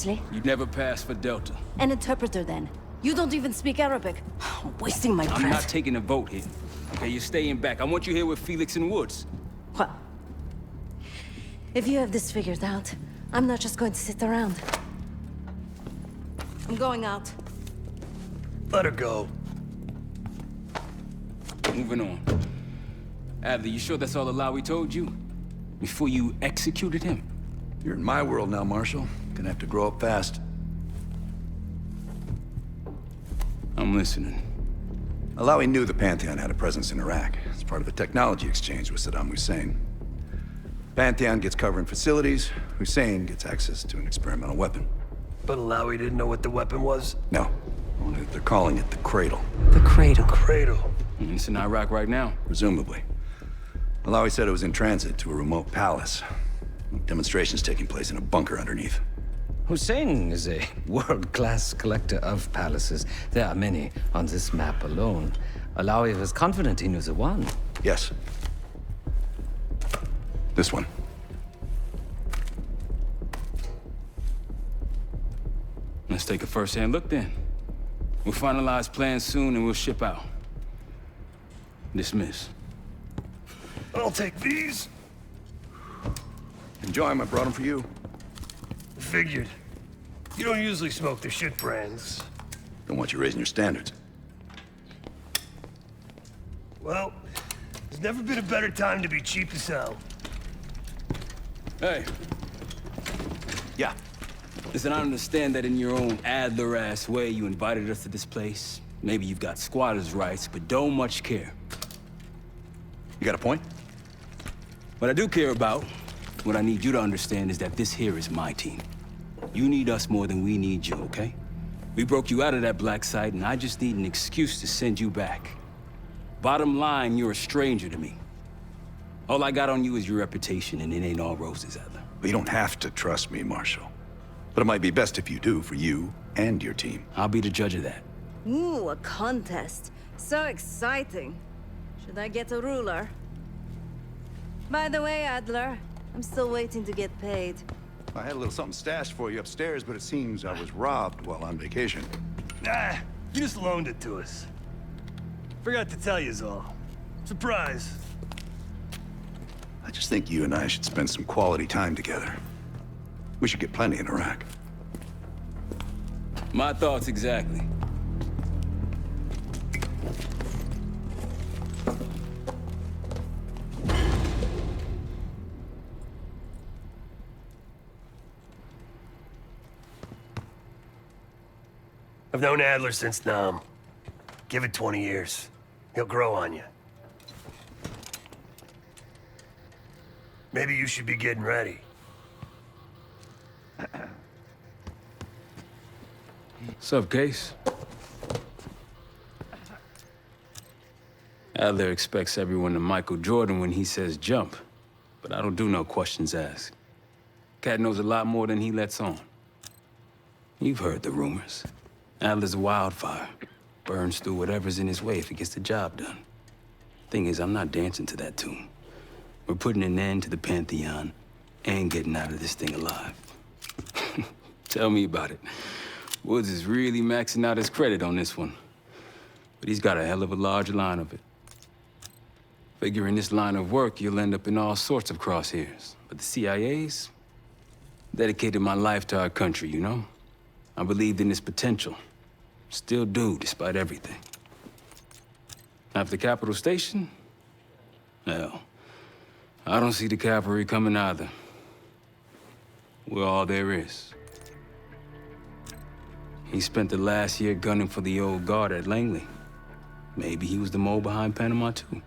Seriously? You'd never pass for Delta. An interpreter, then. You don't even speak Arabic. Wasting my breath. I'm not taking a vote here. Okay, you're staying back. I want you here with Felix and Woods. Well, if you have this figured out, I'm not just going to sit around. I'm going out. Let her go. Moving on. Adler, you sure that's all Alawi told you? Before you executed him? You're in my world now, Marshal. Gonna have to grow up fast. I'm listening. Alawi knew the Pantheon had a presence in Iraq. It's part of the technology exchange with Saddam Hussein. Pantheon gets covering facilities. Hussein gets access to an experimental weapon. But Alawi didn't know what the weapon was? No, only that they're calling it the Cradle. The Cradle. Cradle. It's in Iraq right now. Presumably. Alawi said it was in transit to a remote palace. Demonstrations taking place in a bunker underneath. Hussein is a world-class collector of palaces. There are many on this map alone. Alawi was confident he knew the one. Yes. This one. Let's take a first-hand look then. We'll finalize plans soon and we'll ship out. Dismiss. I'll take these. Enjoy them, I brought them for you. Figured. You don't usually smoke the shit brands. Don't want you raising your standards. Well, there's never been a better time to be cheap as hell. Hey. Yeah. Listen, I understand that in your own Adler-ass way you invited us to this place. Maybe you've got squatters' rights, but don't much care. You got a point? What I do care about, what I need you to understand is that this here is my team. You need us more than we need you, okay? We broke you out of that black site, and I just need an excuse to send you back. Bottom line, you're a stranger to me. All I got on you is your reputation, and it ain't all roses, Adler. But you don't have to trust me, Marshal. But it might be best if you do, for you and your team. I'll be the judge of that. Ooh, a contest. So exciting. Should I get a ruler? By the way, Adler, I'm still waiting to get paid. I had a little something stashed for you upstairs, but it seems I was robbed while on vacation. Nah, you just loaned it to us. Forgot to tell yous all. Surprise. I just think you and I should spend some quality time together. We should get plenty in Iraq. My thoughts exactly. I've known Adler since Nam. Give it 20 years. He'll grow on you. Maybe you should be getting ready. What's up, Case? Adler expects everyone to Michael Jordan when he says jump, but I don't do no questions asked. Cat knows a lot more than he lets on. You've heard the rumors. Adler's a wildfire. Burns through whatever's in his way if he gets the job done. Thing is, I'm not dancing to that tune. We're putting an end to the Pantheon and getting out of this thing alive. Tell me about it. Woods is really maxing out his credit on this one. But he's got a hell of a large line of it. Figure in this line of work, you'll end up in all sorts of crosshairs. But the CIA's dedicated my life to our country, you know? I believed in its potential. Still do, despite everything. After Capital Station? Hell, I don't see the cavalry coming either. We're all there is. He spent the last year gunning for the old guard at Langley. Maybe he was the mole behind Panama, too.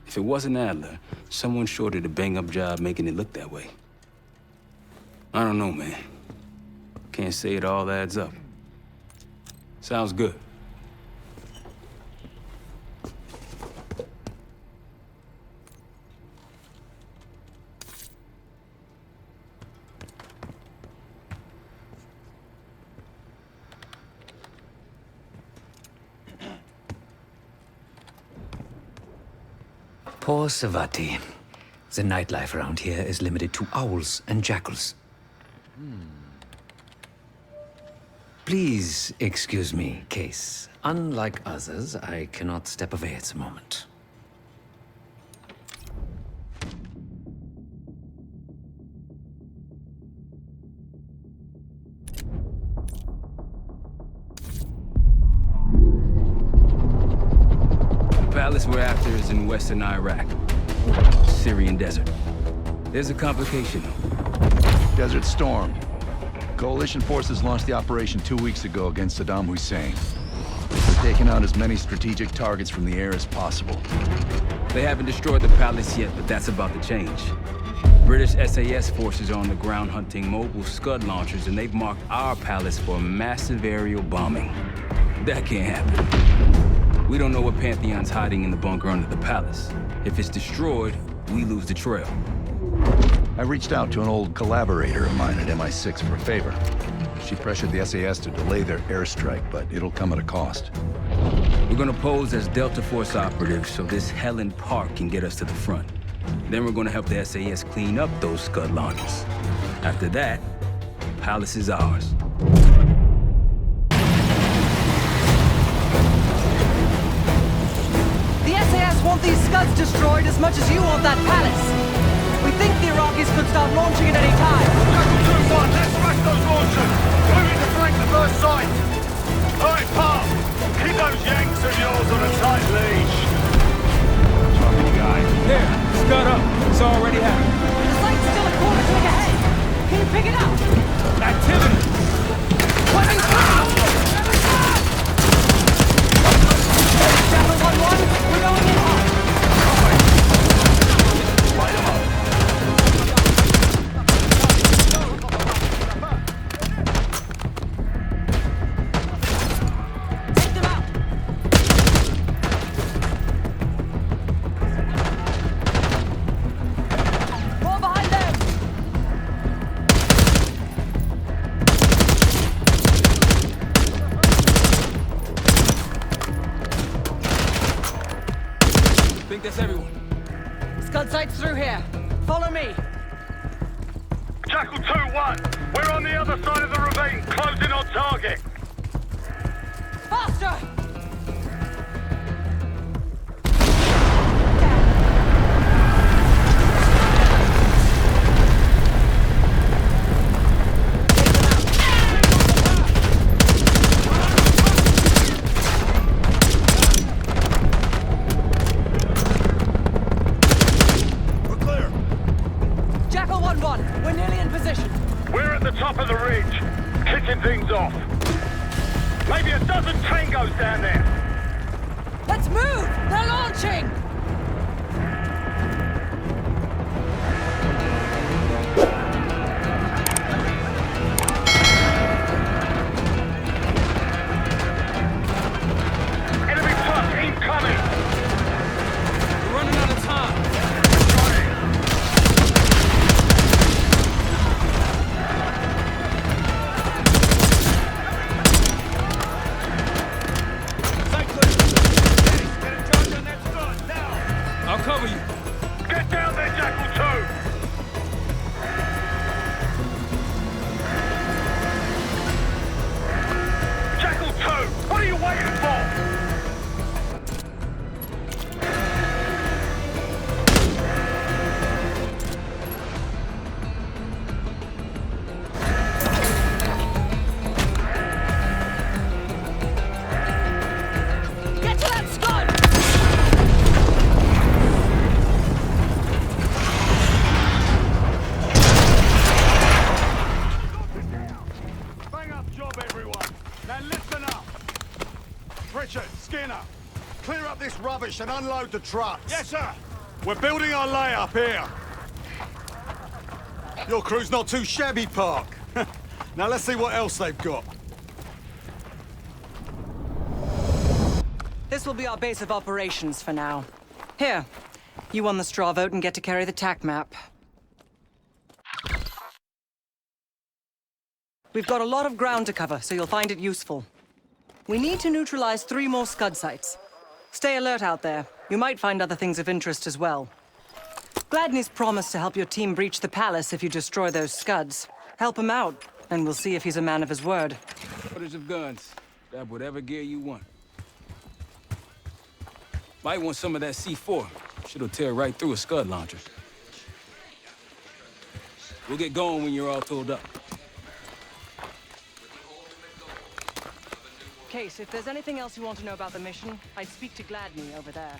If it wasn't Adler, someone sure did a bang-up job making it look that way. I don't know, man. Can't say it all adds up. Sounds good. Poor Savati. The nightlife around here is limited to owls and jackals. Please excuse me, Case. Unlike others, I cannot step away at the moment. The palace we're after is in western Iraq, Syrian desert. There's a complication, though. Desert Storm. Coalition forces launched the operation 2 weeks ago against Saddam Hussein. They're taking out as many strategic targets from the air as possible. They haven't destroyed the palace yet, but that's about to change. British SAS forces are on the ground hunting mobile Scud launchers, and they've marked our palace for a massive aerial bombing. That can't happen. We don't know what Pantheon's hiding in the bunker under the palace. If it's destroyed, we lose the trail. I reached out to an old collaborator of mine at MI6 for a favor. She pressured the SAS to delay their airstrike, but it'll come at a cost. We're gonna pose as Delta Force operatives so this Helen Park can get us to the front. Then we're gonna help the SAS clean up those Scud launchers. After that, the palace is ours. The SAS want these Scuds destroyed as much as you want that palace. We think the Iraqis could start launching at any time. Jackal 2-1, let's smash those launchers! Moving to flank the first site! Alright, Park! Keep those Yanks of yours on a tight leash! Trouble, guy. There, Scud up. It's already happening. The site's still a quarter click ahead. Can you pick it up? Activity! Coming through! Jackal 1-1, we're going in hot. Light them up! Take them out. More behind them. Think that's everyone. Scud sights through here. Follow me. Jackal 2-1, we're on the other side of the ravine, closing on target! Faster! We're clear! Jackal 1-1, we're nearly in position. We're at the top of the ridge, kicking things off. Maybe a dozen tangos down there. Let's move! They're launching! Enemy truck incoming! We're running out of time. I'll cover you. Get down there, Jackal 2! Jackal 2, what are you waiting for? Get to that Scud! Bang up job, everyone. Now listen up. Pritchard, Skinner, clear up this rubbish and unload the trucks. Yes, sir. We're building our layup here. Your crew's not too shabby, Park. Now let's see what else they've got. This will be our base of operations for now. Here, you won the straw vote and get to carry the TAC map. We've got a lot of ground to cover, so you'll find it useful. We need to neutralize 3 more Scud sites. Stay alert out there. You might find other things of interest as well. Gladney's promised to help your team breach the palace if you destroy those Scuds. Help him out, and we'll see if he's a man of his word. Shortage of guns. Grab whatever gear you want. Might want some of that C4. Shit'll tear right through a Scud launcher. We'll get going when you're all tooled up. Case, if there's anything else you want to know about the mission, I'd speak to Gladney over there.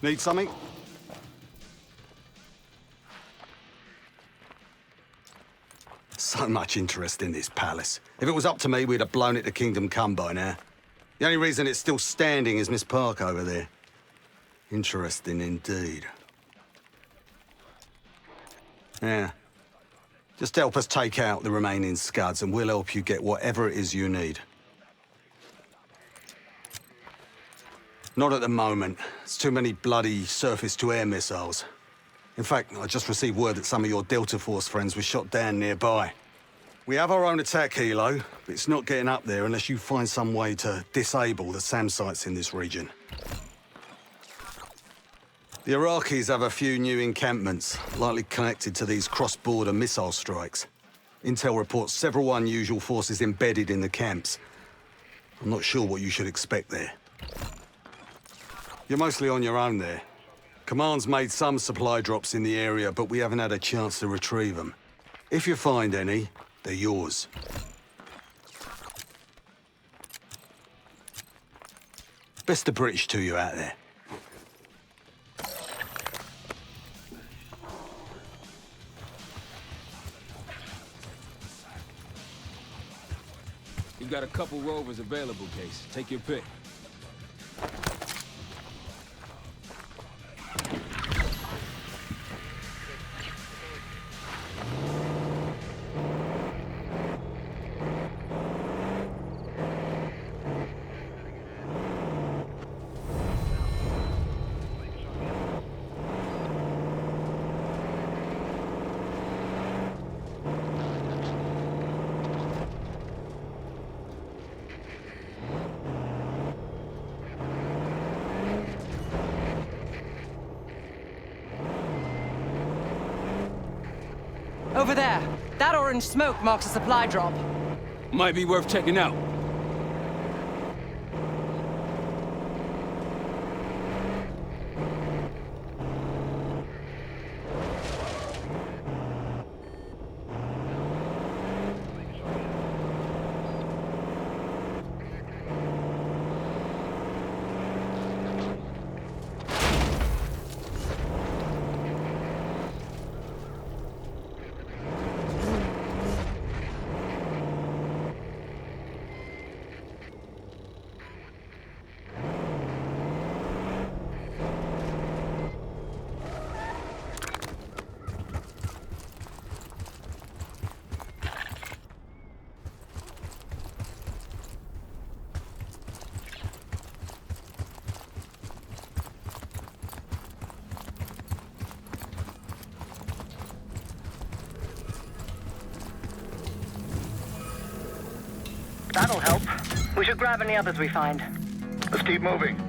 Need something? So much interest in this palace. If it was up to me, we'd have blown it to Kingdom Come by now. The only reason it's still standing is Miss Park over there. Interesting indeed. Yeah. Just help us take out the remaining Scuds and we'll help you get whatever it is you need. Not at the moment. It's too many bloody surface-to-air missiles. In fact, I just received word that some of your Delta Force friends were shot down nearby. We have our own attack helo, but it's not getting up there unless you find some way to disable the SAM sites in this region. The Iraqis have a few new encampments, likely connected to these cross-border missile strikes. Intel reports several unusual forces embedded in the camps. I'm not sure what you should expect there. You're mostly on your own there. Command's made some supply drops in the area, but we haven't had a chance to retrieve them. If you find any, they're yours. Best of British to you out there. You've got a couple rovers available, Case. Take your pick. Over there. That orange smoke marks a supply drop. Might be worth checking out. That'll help. We should grab any others we find. Let's keep moving.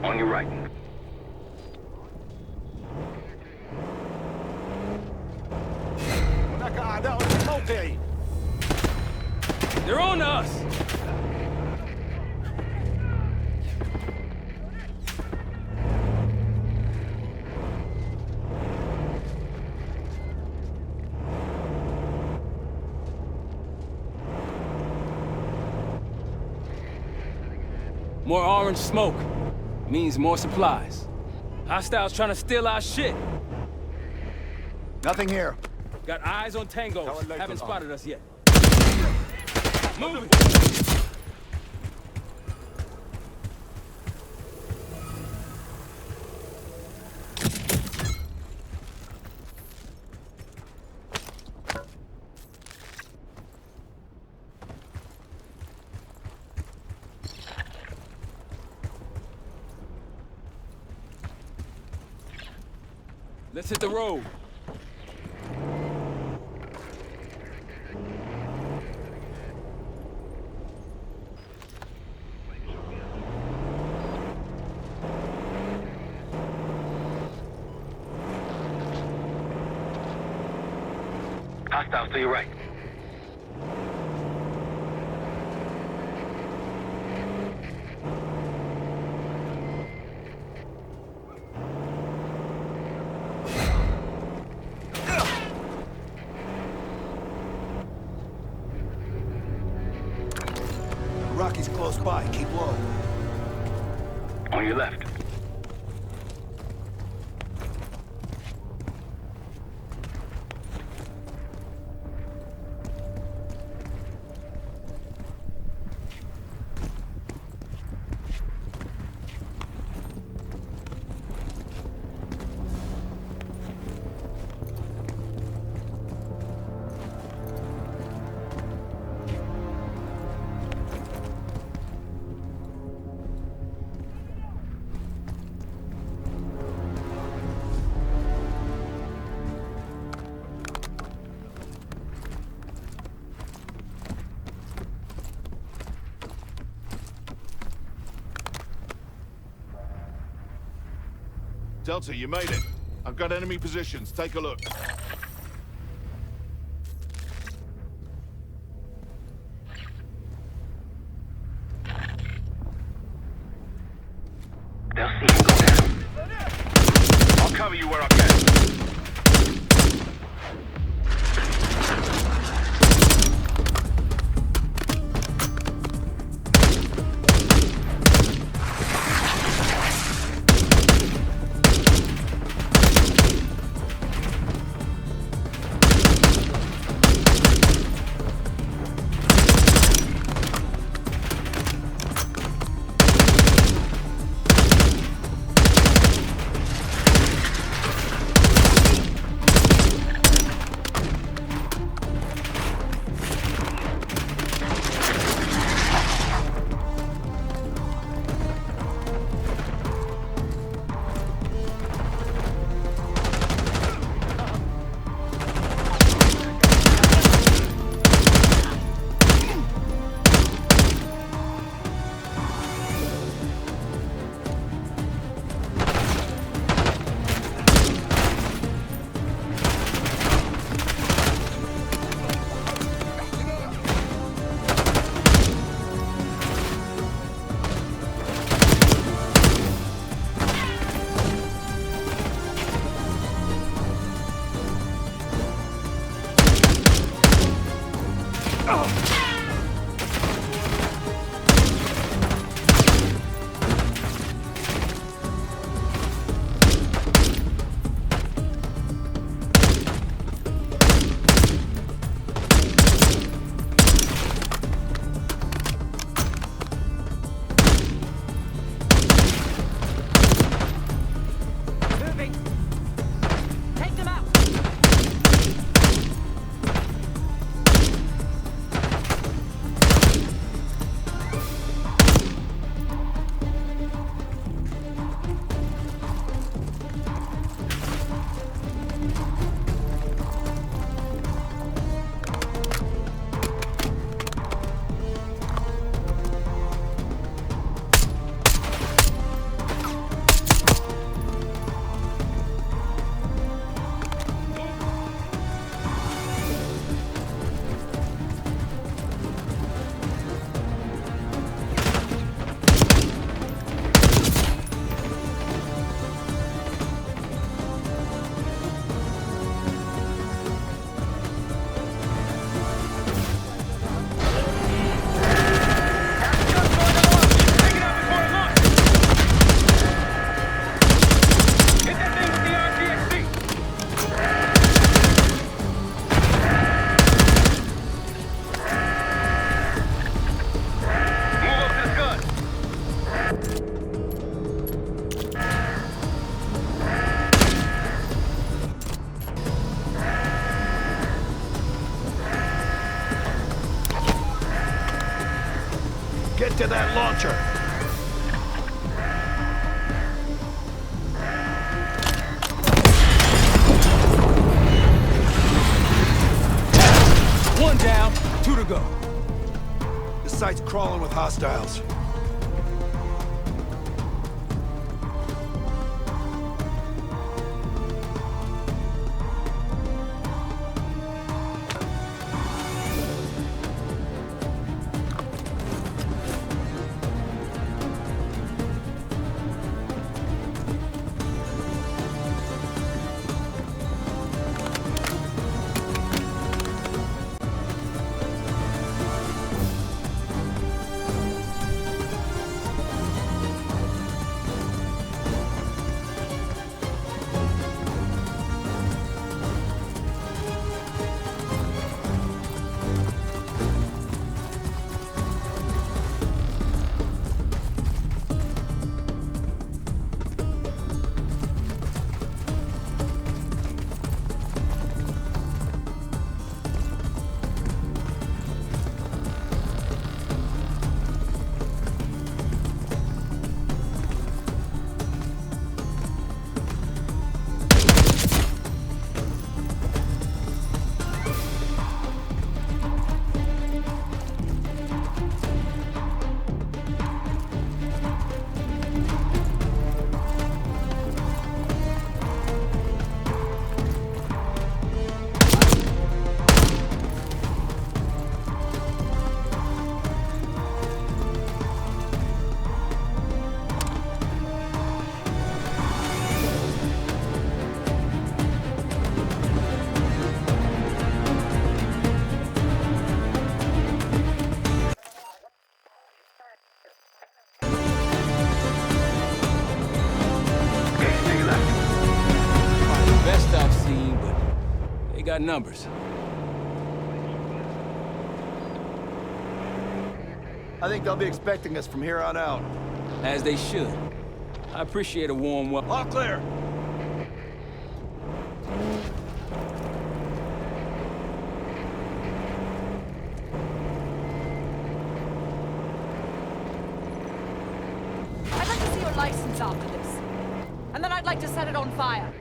On your right. Hey. They're on us! More orange smoke means more supplies. Hostiles trying to steal our shit. Nothing here. Got eyes on Tango. Tell her later Haven't on. spotted us yet. Move it! Let's hit the road. Hostiles to your right. Rocky's close by. Keep low. On your left. Delta, you made it. I've got enemy positions. Take a look. They'll see you go down. I'll cover you where I can. to that launcher. One down, 2 to go. The site's crawling with hostiles. Best I've seen, but they got numbers. I think they'll be expecting us from here on out. As they should. I appreciate a warm welcome. All clear. I'd like to see your license after this. And then I'd like to set it on fire.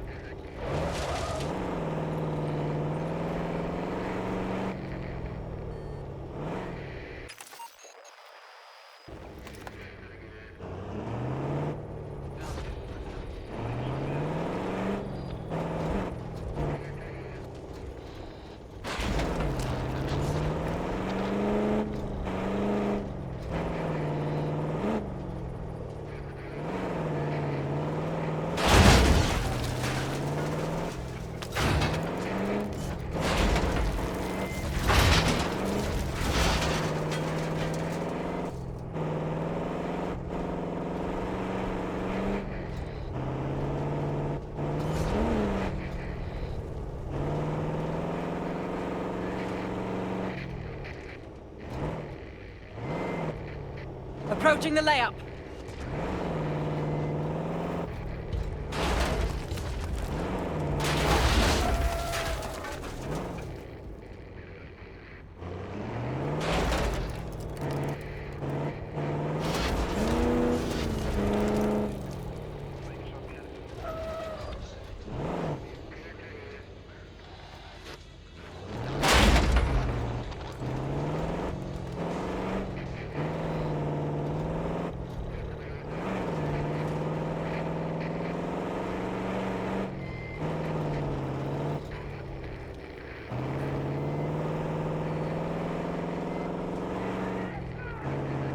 Approaching the layup.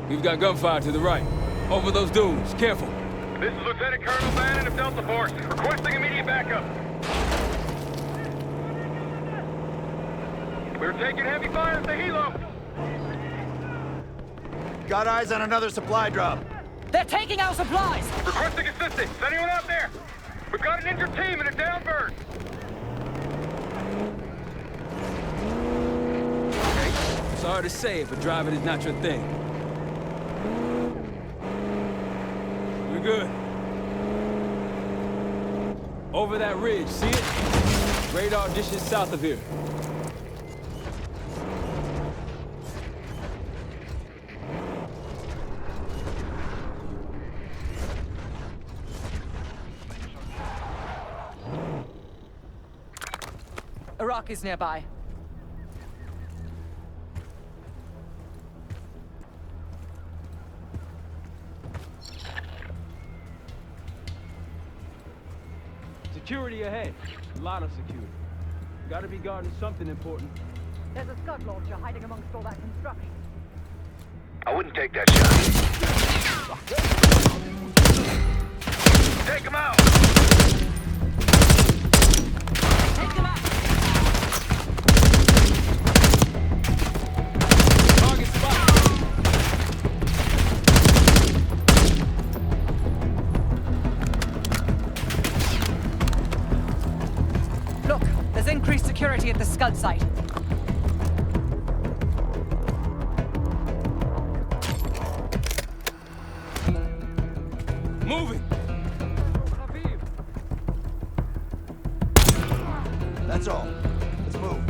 We've got gunfire to the right. Over those dunes. Careful. This is Lieutenant Colonel Bannon of Delta Force, requesting immediate backup. We're taking heavy fire at the helo. Got eyes on another supply drop. They're taking our supplies! Requesting assistance. Is anyone out there? We've got an injured team and a down bird. Sorry to say it, but driving is not your thing. We're good. Over that ridge, see it? Radar dishes south of here. Iraq is nearby. Security ahead. A lot of security. Gotta be guarding something important. There's a Scud launcher hiding amongst all that construction. I wouldn't take that shot. Take him out! Take them out! Target spot. Look, there's increased security at the Scud site. Moving. That's all. Let's move.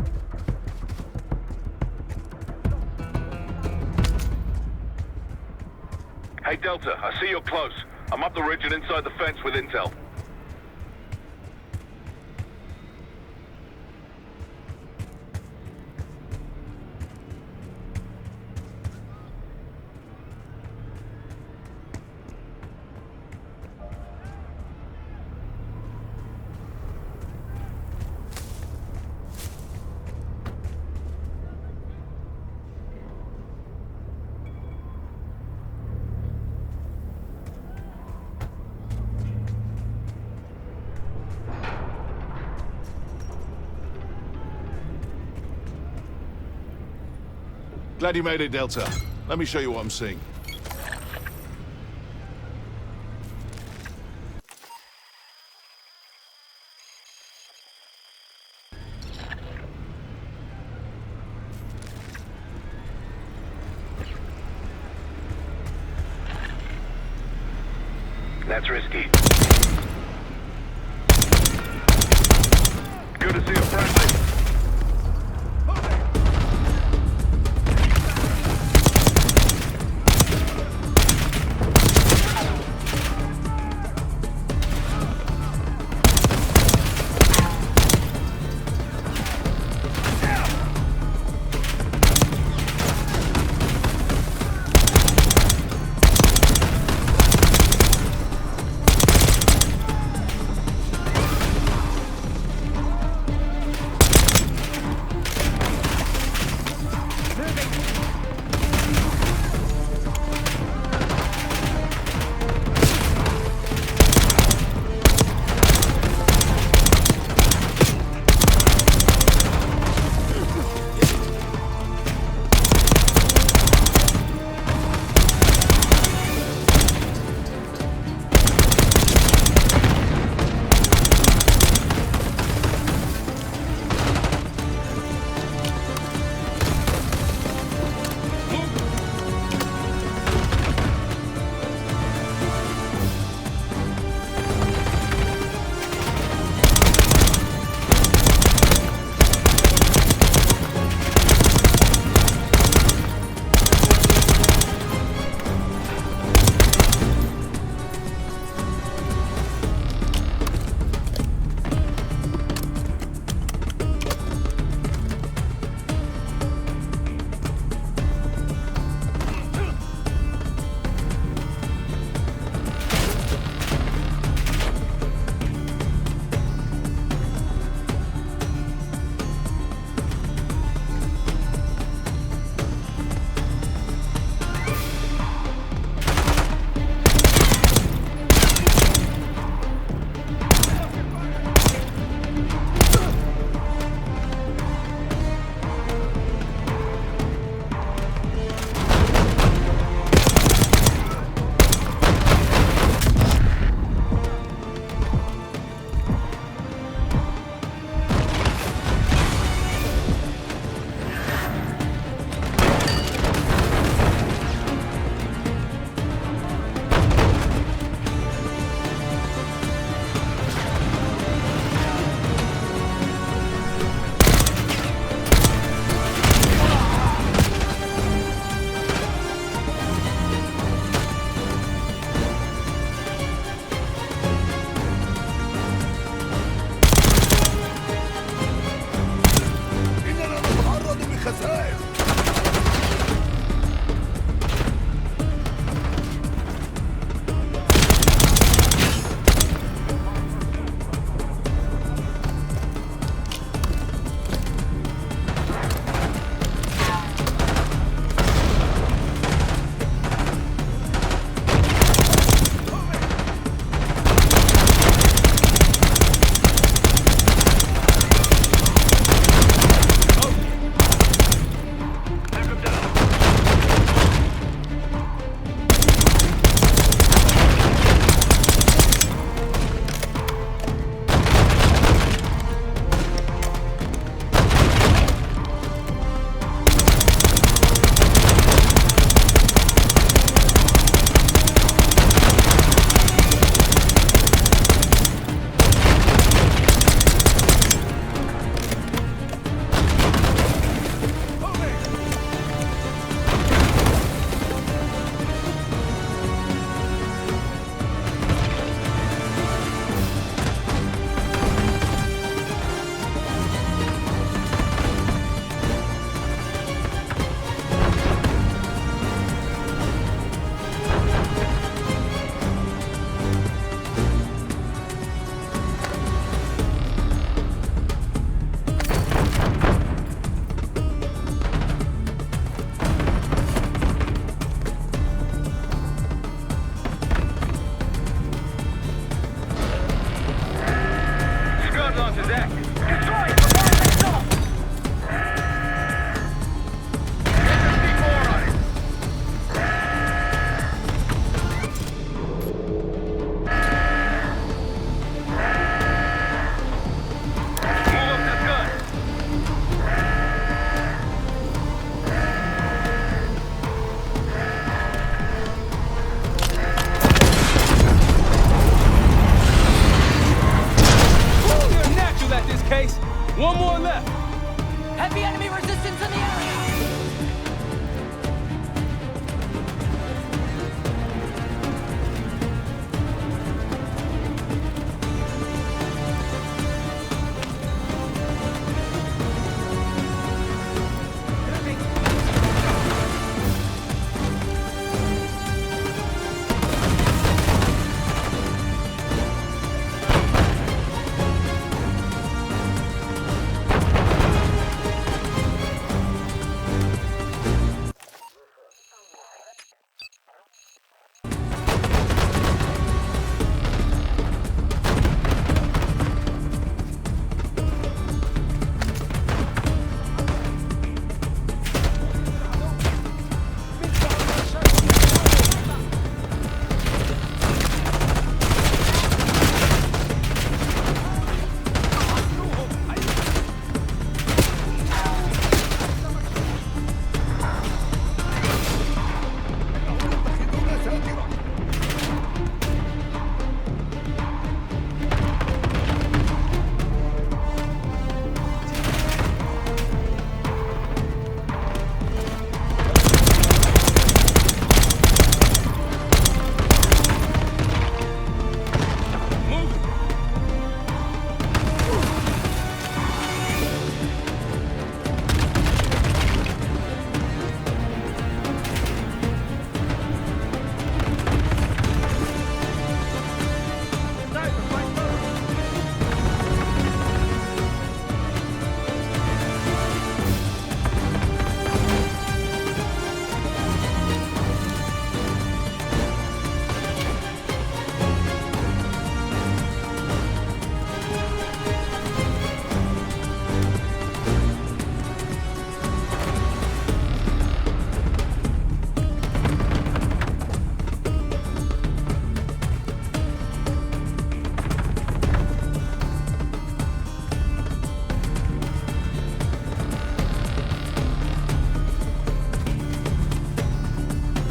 Hey, Delta, I see you're close. I'm up the ridge and inside the fence with intel. Glad you made it, Delta. Let me show you what I'm seeing. That's risky. Good to see a friendly. the deck. Destroy it before it takes off! Get the C4 on it! Move up this gun. Ooh, you're a natural at this case. One more left. Heavy enemy resistance in the area!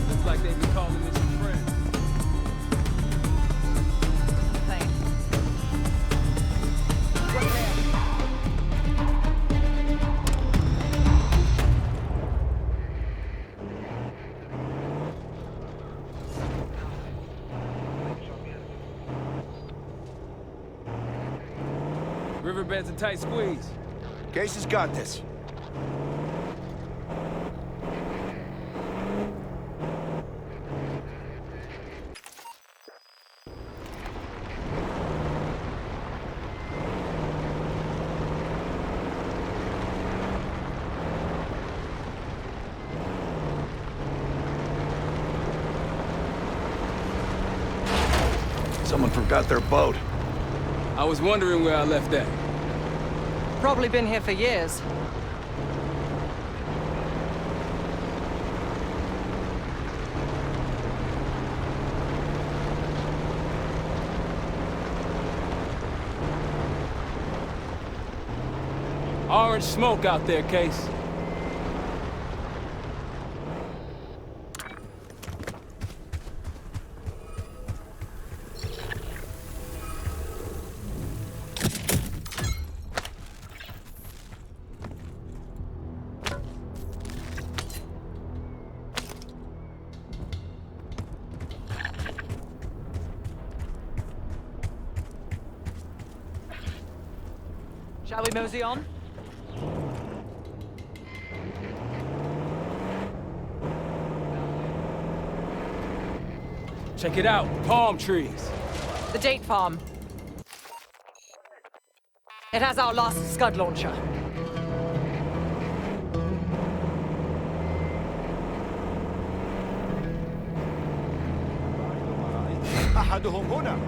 Looks like they be calling this a friend. Riverbed's a tight squeeze. Case has got this. Someone forgot their boat. I was wondering where I left that. Probably been here for years. Orange smoke out there, Case. Shall we mosey on? Check it out, palm trees. The date farm. It has our last Scud launcher. أحدهم هنا.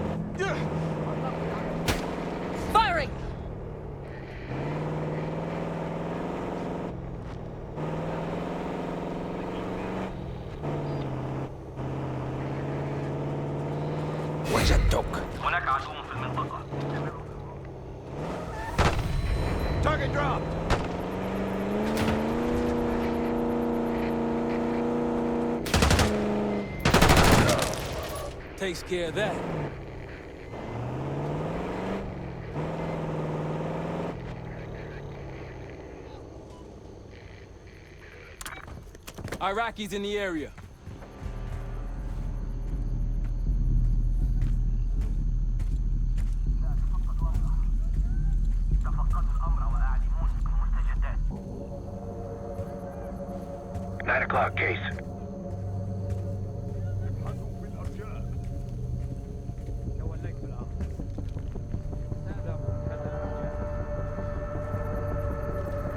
Firing! وجدتك. هناك عدو في المنطقة. Target drop! Takes care of that. Iraqis in the area. Nine o'clock, Case.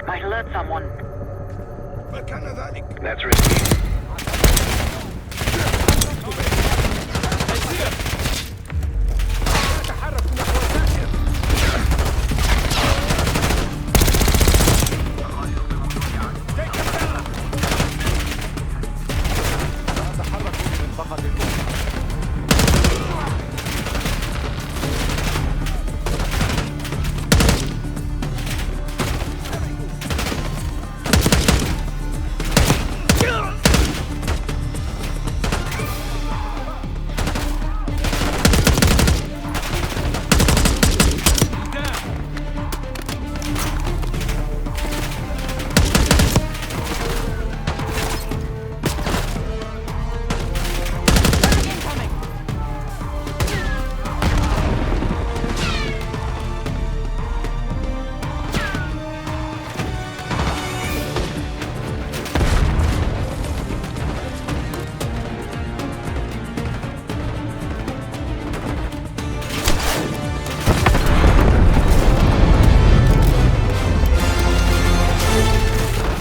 Might alert someone. That's risky.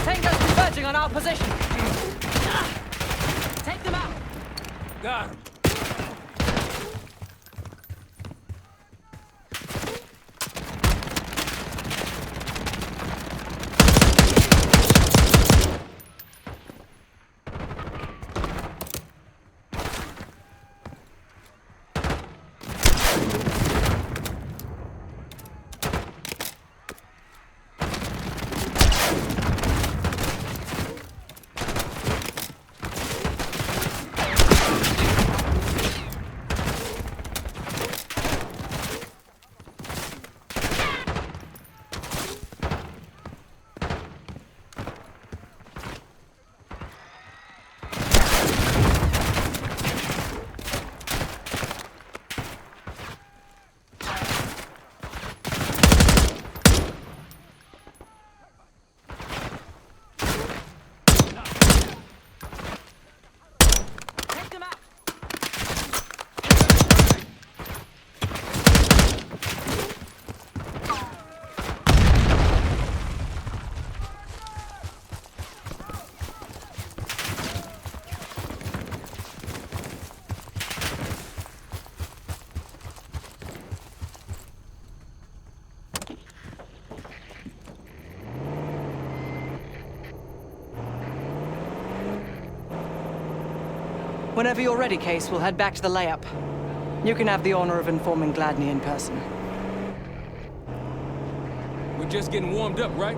Tango's converging on our position. Take them out. Got him. Take them out. Whenever you're ready, Case, we'll head back to the layup. You can have the honor of informing Gladney in person. We're just getting warmed up, right?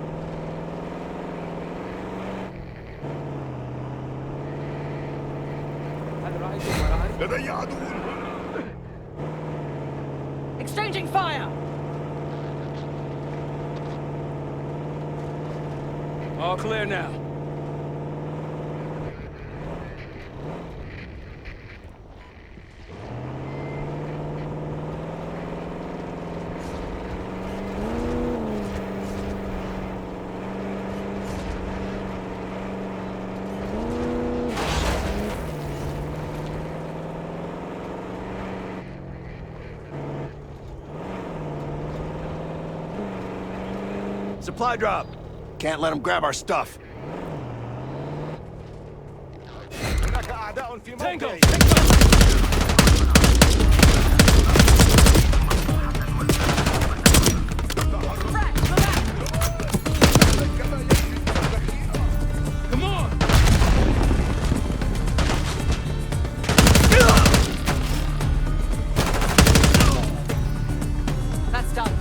Exchanging fire. All clear now. Supply drop. Can't let them grab our stuff. Tango! Come on! That's done.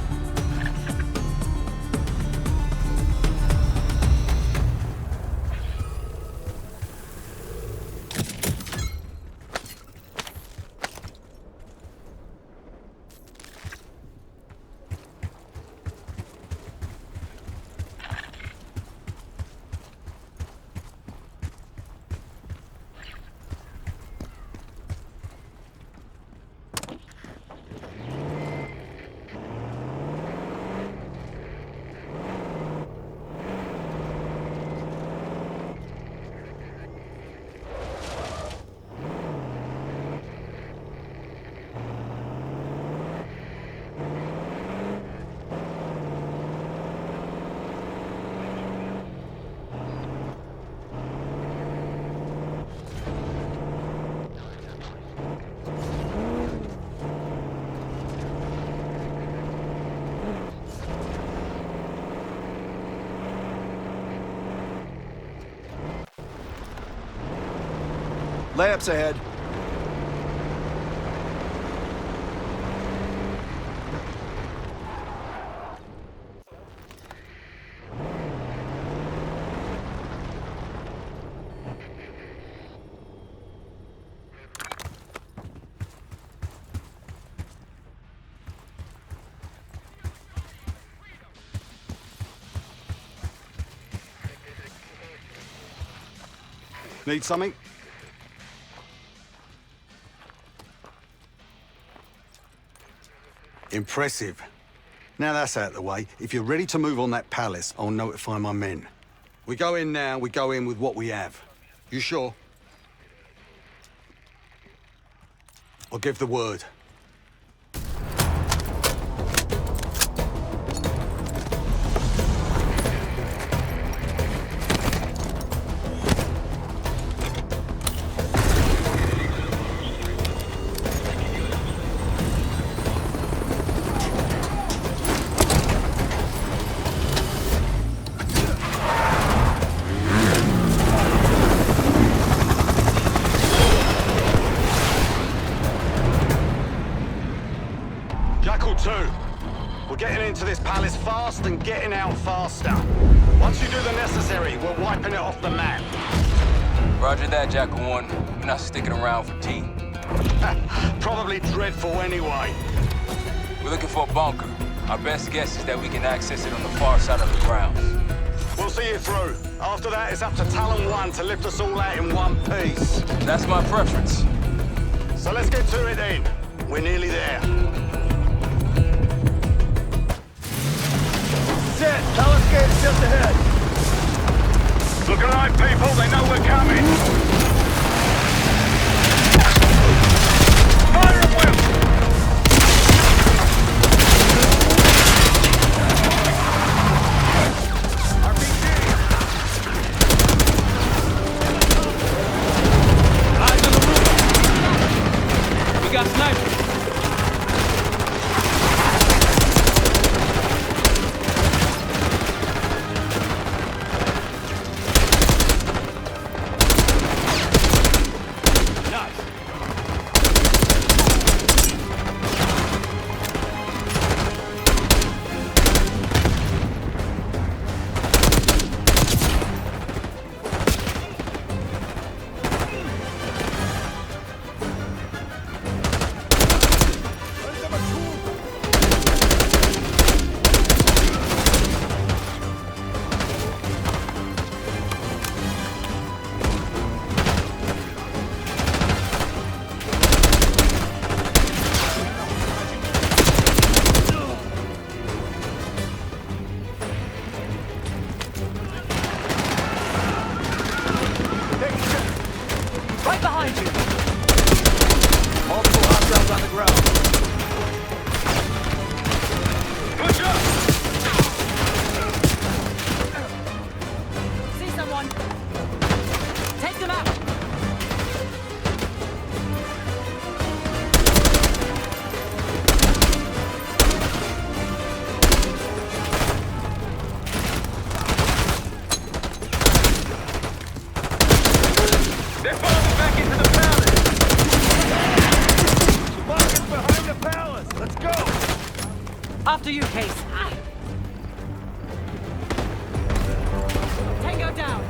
Layups ahead. Need something? Impressive. Now that's out of the way, if you're ready to move on that palace, I'll notify my men. We go in now, we go in with what we have. You sure? I'll give the word. Jackal 2, we're getting into this palace fast and getting out faster. Once you do the necessary, we're wiping it off the map. Roger that, Jackal 1. We're not sticking around for tea. Probably dreadful anyway. We're looking for a bunker. Our best guess is that we can access it on the far side of the grounds. We'll see you through. After that, it's up to Talon 1 to lift us all out in one piece. That's my preference. So let's get to it then. We're nearly there. Set! Palace gate is just ahead. Look alive, people. They know we're coming. Fire at will! Eyes on the roof. We got snipers. After you, Case. Tango down.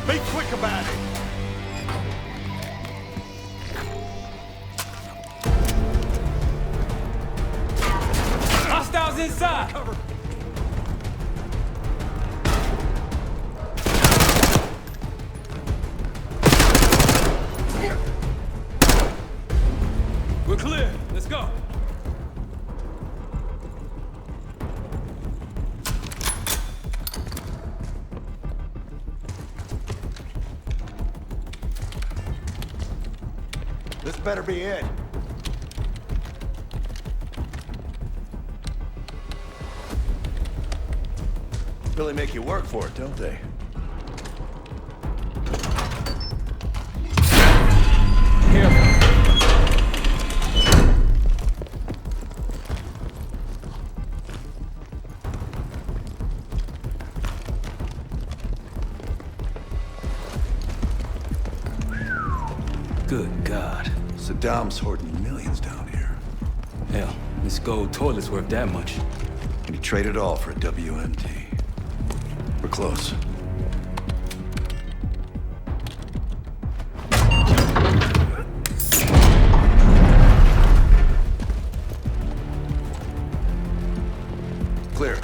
Be quick about it. Hostiles inside! Cover. We're clear. Let's go. This better be it. Really make you work for it, don't they? Good God. Saddam's hoarding millions down here. Hell, this gold toilet's worth that much. And he traded it all for a WMD. We're close. Clear.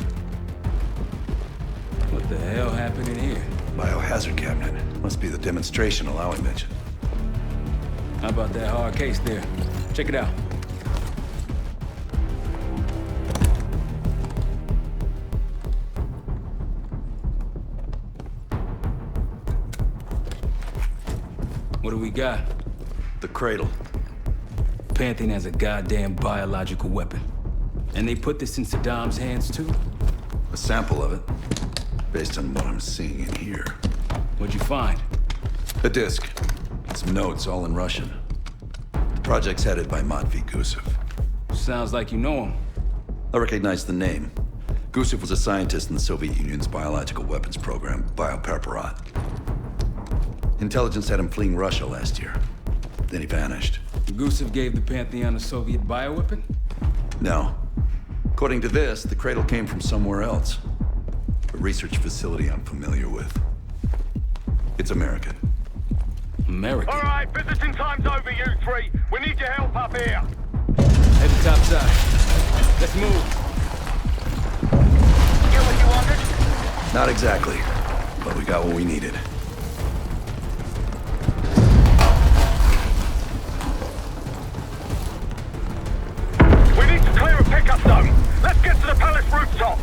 What the hell happened in here? Biohazard cabinet. Must be the demonstration Alawi mentioned. How about that hard case there? Check it out. What do we got? The cradle. Pantheon has a goddamn biological weapon. And they put this in Saddam's hands too? A sample of it, based on what I'm seeing in here. What'd you find? A disc. Some notes, all in Russian. The project's headed by Matvey Gusev. Sounds like you know him. I recognize the name. Gusev was a scientist in the Soviet Union's biological weapons program, Biopreparat. Intelligence had him fleeing Russia last year. Then he vanished. Gusev gave the Pantheon a Soviet bioweapon? No. According to this, the cradle came from somewhere else. A research facility I'm familiar with. It's American. American? All right, visiting time's over, you three. We need your help up here. Head to top side. Let's move. Get what you wanted? Not exactly, but we got what we needed. We need to clear a pickup zone. Let's get to the palace rooftop.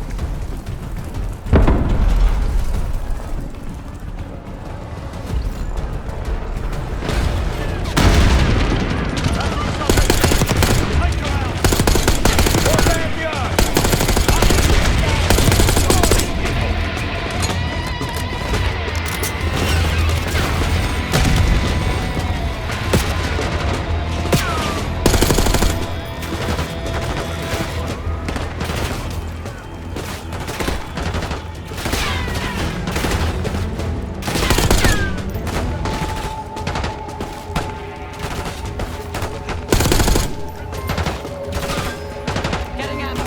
Getting ammo.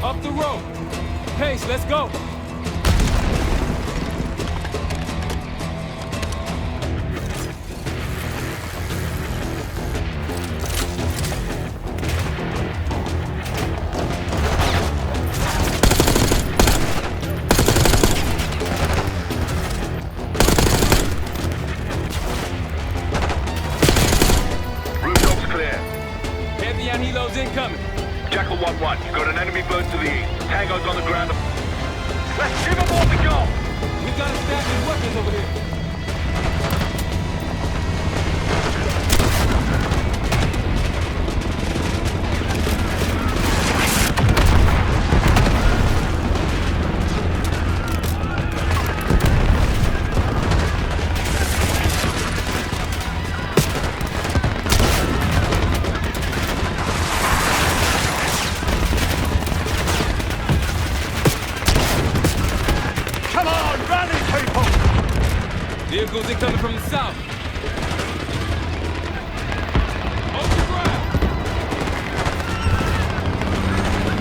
Up the road. Pace, let's go. Rooftop's clear. Pantheon helos incoming. Jackal 1-1, you got an enemy bird to the east. Tango's on the ground. Let's give them all the go! We got established weapons over here. Come on, rally, people! Vehicles incoming from the south. Hold your ground.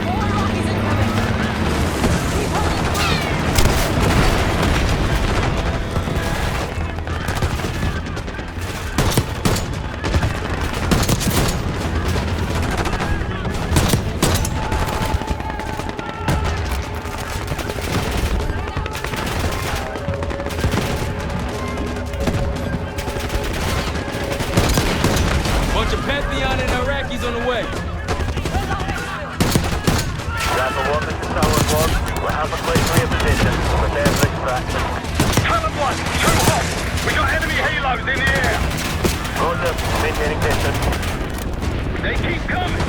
More Rockies incoming. Keep holding the line. Bunch of Pantheon and Iraqis on the way. Bravo 1, this is Tower 1. We're halfway to your position. Prepare for extraction. Talon 1, 2 hot. We got enemy halos in the air. Roger, maintaining distance. They keep coming.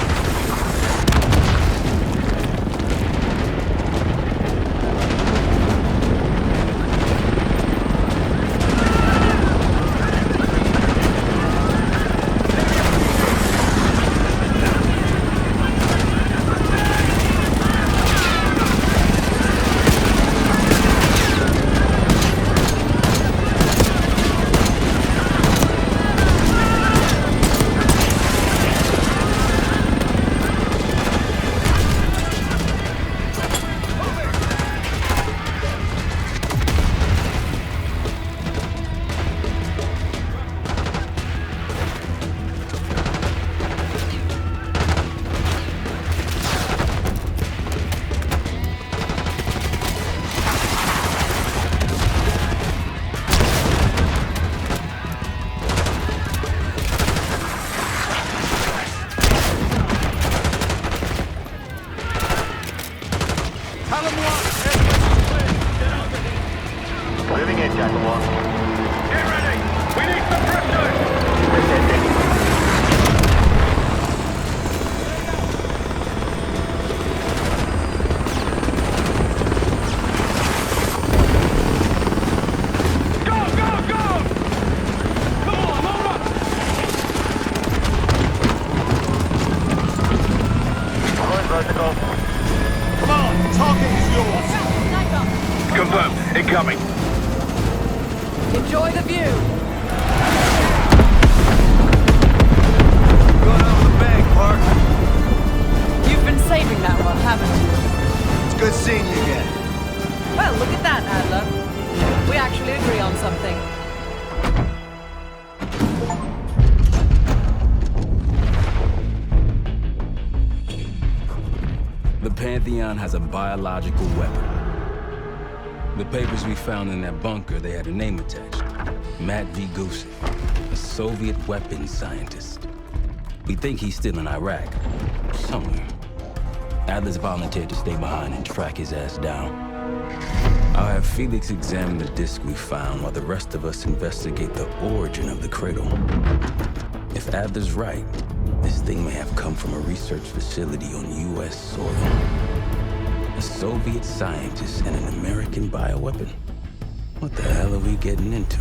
Pantheon has a biological weapon. The papers we found in that bunker, they had a name attached. Matt V. Gusev, a Soviet weapons scientist. We think he's still in Iraq, somewhere. Adler's volunteered to stay behind and track his ass down. I'll have Felix examine the disk we found while the rest of us investigate the origin of the cradle. If Adler's right, this thing may have come from a research facility on U.S. soil. A Soviet scientist and an American bioweapon. What the hell are we getting into?